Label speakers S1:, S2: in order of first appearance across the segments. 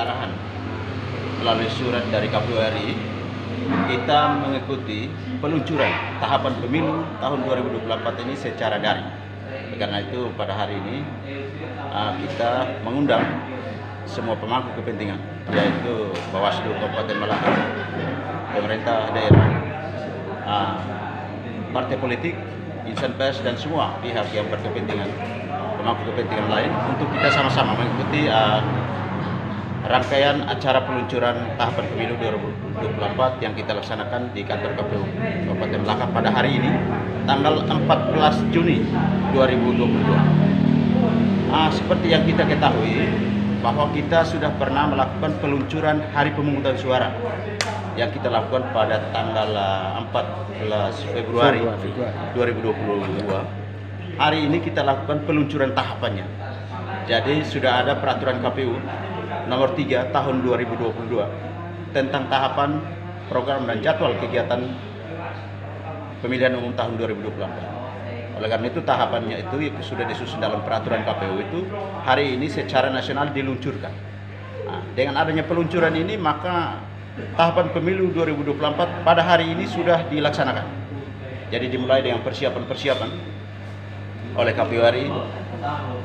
S1: arahan melalui surat dari KPU RI, kita mengikuti peluncuran tahapan pemilu tahun 2024 ini secara daring. Karena itu pada hari ini kita mengundang semua pemangku kepentingan, yaitu Bawaslu Kabupaten Malaka, pemerintah daerah, partai politik, insan pers, dan semua pihak yang berkepentingan, pemangku kepentingan lain, untuk kita sama-sama mengikuti rangkaian acara peluncuran tahapan pemilu 2024 yang kita laksanakan di kantor KPU Kabupaten Malaka pada hari ini, tanggal 14 Juni 2022. Seperti yang kita ketahui, bahwa kita sudah pernah melakukan peluncuran hari pemungutan suara yang kita lakukan pada tanggal 14 Februari 2022. Hari ini kita lakukan peluncuran tahapannya. Jadi sudah ada peraturan KPU nomor 3 tahun 2022 tentang tahapan, program, dan jadwal kegiatan pemilihan umum tahun 2024. Oleh karena itu tahapannya itu sudah disusun dalam peraturan KPU itu hari ini secara nasional diluncurkan. Dengan adanya peluncuran ini, maka tahapan pemilu 2024 pada hari ini sudah dilaksanakan. Jadi dimulai dengan persiapan-persiapan oleh KPU RI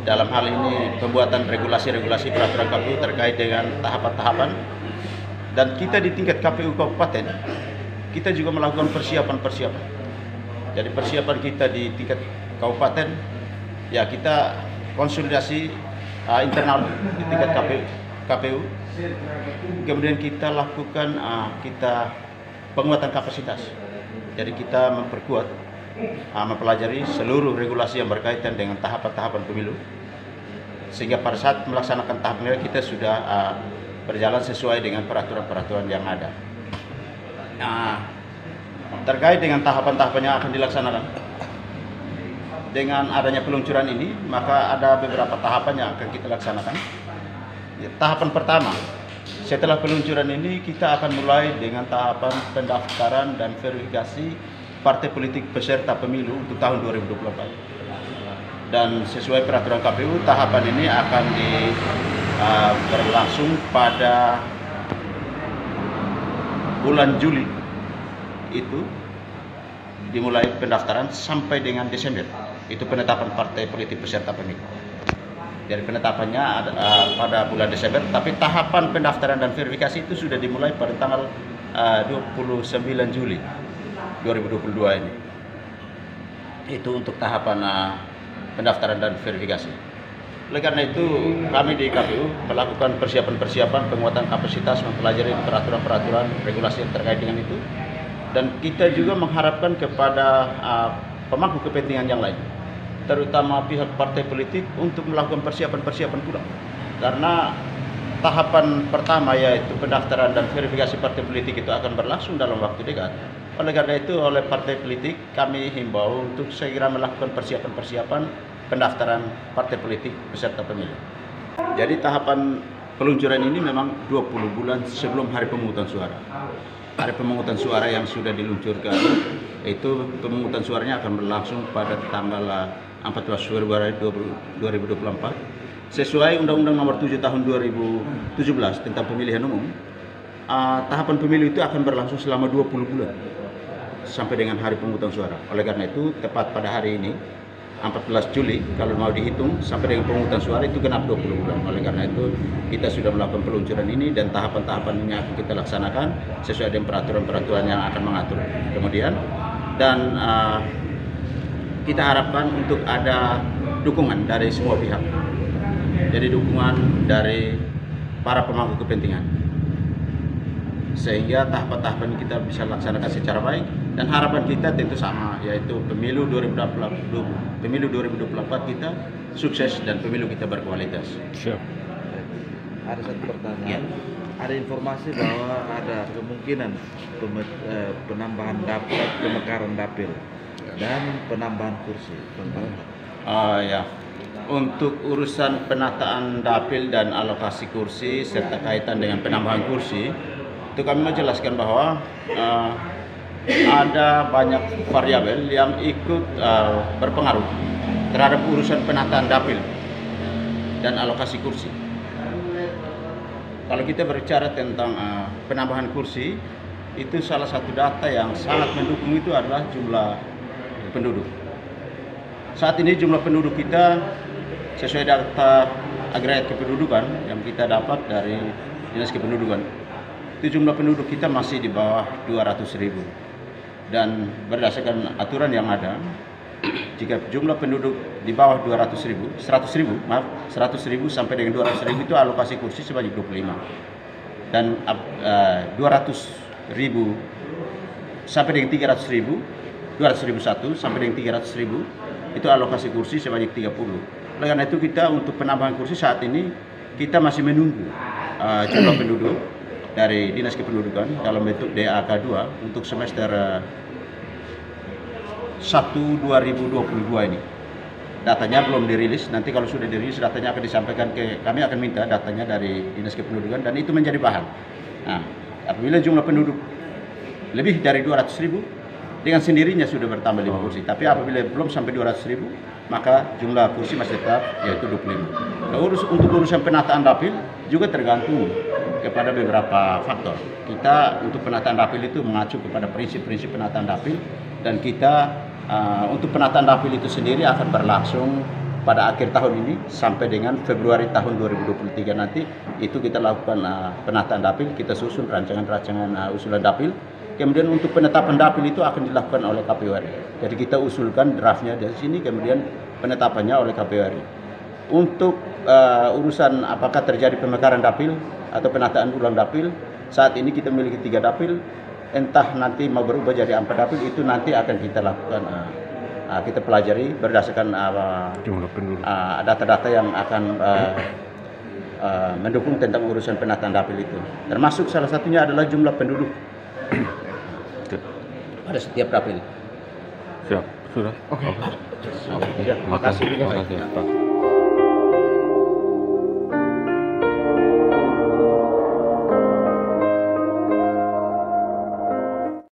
S1: dalam hal ini pembuatan regulasi-regulasi peraturan KPU terkait dengan tahapan-tahapan, dan kita di tingkat KPU Kabupaten kita juga melakukan persiapan-persiapan. Jadi persiapan kita di tingkat kabupaten, ya kita konsolidasi internal di tingkat KPU. Kemudian kita lakukan penguatan kapasitas. Jadi kita memperkuat, mempelajari seluruh regulasi yang berkaitan dengan tahapan-tahapan pemilu, sehingga pada saat melaksanakan tahap pemilu kita sudah berjalan sesuai dengan peraturan-peraturan yang ada. Terkait dengan tahapan-tahapan yang akan dilaksanakan dengan adanya peluncuran ini, maka ada beberapa tahapan yang akan kita laksanakan. Tahapan pertama, setelah peluncuran ini kita akan mulai dengan tahapan pendaftaran dan verifikasi partai politik peserta pemilu untuk tahun 2024. Dan sesuai peraturan KPU, tahapan ini akan berlangsung pada bulan Juli. Itu dimulai pendaftaran sampai dengan Desember, itu penetapan partai politik peserta pemilu. Jadi penetapannya pada bulan Desember, tapi tahapan pendaftaran dan verifikasi itu sudah dimulai pada tanggal 29 Juli 2022 ini. Itu untuk tahapan pendaftaran dan verifikasi. Oleh karena itu kami di KPU melakukan persiapan-persiapan penguatan kapasitas, mempelajari peraturan-peraturan regulasi yang terkait dengan itu. Dan kita juga mengharapkan kepada pemangku kepentingan yang lain, terutama pihak partai politik, untuk melakukan persiapan-persiapan pula. Karena tahapan pertama, yaitu pendaftaran dan verifikasi partai politik, itu akan berlangsung dalam waktu dekat. Oleh karena itu, oleh partai politik kami himbau untuk segera melakukan persiapan-persiapan pendaftaran partai politik peserta pemilu. Jadi tahapan peluncuran ini memang 20 bulan sebelum hari pemungutan suara. Hari pemungutan suara yang sudah diluncurkan itu pemungutan suaranya akan berlangsung pada tanggal 14 Februari 2024 sesuai Undang-Undang Nomor 7 Tahun 2017 tentang pemilihan umum. Tahapan pemilu itu akan berlangsung selama 20 bulan sampai dengan hari pemungutan suara. Oleh karena itu tepat pada hari ini 14 Juli, kalau mau dihitung sampai dengan pemungutan suara itu genap 20 bulan. Oleh karena itu kita sudah melakukan peluncuran ini, dan tahapan-tahapan ini akan kita laksanakan sesuai dengan peraturan-peraturan yang akan mengatur kemudian. Dan kita harapkan untuk ada dukungan dari semua pihak. Jadi dukungan dari para pemangku kepentingan, sehingga tahapan-tahapan kita bisa laksanakan secara baik. Dan harapan kita tentu sama, yaitu pemilu 2024 kita sukses dan pemilu kita berkualitas.
S2: Siap.
S3: Ada satu pertanyaan. Ada informasi bahwa ada kemungkinan penambahan dapil, pemekaran dapil, dan penambahan kursi.
S1: Ya, untuk urusan penataan dapil dan alokasi kursi serta kaitan dengan penambahan kursi, itu kami menjelaskan bahwa ada banyak variabel yang ikut berpengaruh terhadap urusan penataan dapil dan alokasi kursi. Kalau kita berbicara tentang penambahan kursi, itu salah satu data yang sangat mendukung itu adalah jumlah penduduk. Saat ini jumlah penduduk kita sesuai data agregat kependudukan yang kita dapat dari Dinas Kependudukan, itu jumlah penduduk kita masih di bawah 200.000. Dan berdasarkan aturan yang ada, jika jumlah penduduk di bawah 100.000 sampai dengan 200.000 itu alokasi kursi sebanyak 25. Dan 200.000 sampai dengan 300.000, 200.001 sampai dengan 300.000 itu alokasi kursi sebanyak 30. Oleh karena itu kita untuk penambahan kursi saat ini kita masih menunggu jumlah penduduk dari Dinas Kependudukan dalam bentuk DAK 2 untuk semester 1 2022 ini. Datanya belum dirilis, nanti kalau sudah dirilis datanya akan disampaikan kami akan minta datanya dari Dinas Kependudukan dan itu menjadi bahan. Nah, apabila jumlah penduduk lebih dari 200.000 dengan sendirinya sudah bertambah 5 kursi. Tapi apabila belum sampai 200.000 maka jumlah kursi masih tetap yaitu 25. Nah, untuk urusan penataan dapil juga tergantung kepada beberapa faktor. Kita untuk penataan dapil itu mengacu kepada prinsip-prinsip penataan dapil dan kita untuk penataan dapil itu sendiri akan berlangsung pada akhir tahun ini sampai dengan Februari tahun 2023 nanti itu kita lakukan penataan dapil, kita susun rancangan-rancangan usulan dapil. Kemudian untuk penetapan dapil itu akan dilakukan oleh KPU RI. Jadi kita usulkan draftnya dari sini, kemudian penetapannya oleh KPU RI. Untuk urusan apakah terjadi pemekaran dapil atau penataan ulang dapil, saat ini kita memiliki 3 dapil. Entah nanti mau berubah jadi 4 dapil, itu nanti akan kita lakukan, kita pelajari berdasarkan
S2: jumlah penduduk,
S1: data-data yang akan mendukung tentang urusan penataan dapil itu. Termasuk salah satunya adalah jumlah penduduk pada setiap dapil.
S2: Siap, sudah. Oke.
S1: Ya, terima kasih.
S2: Pak.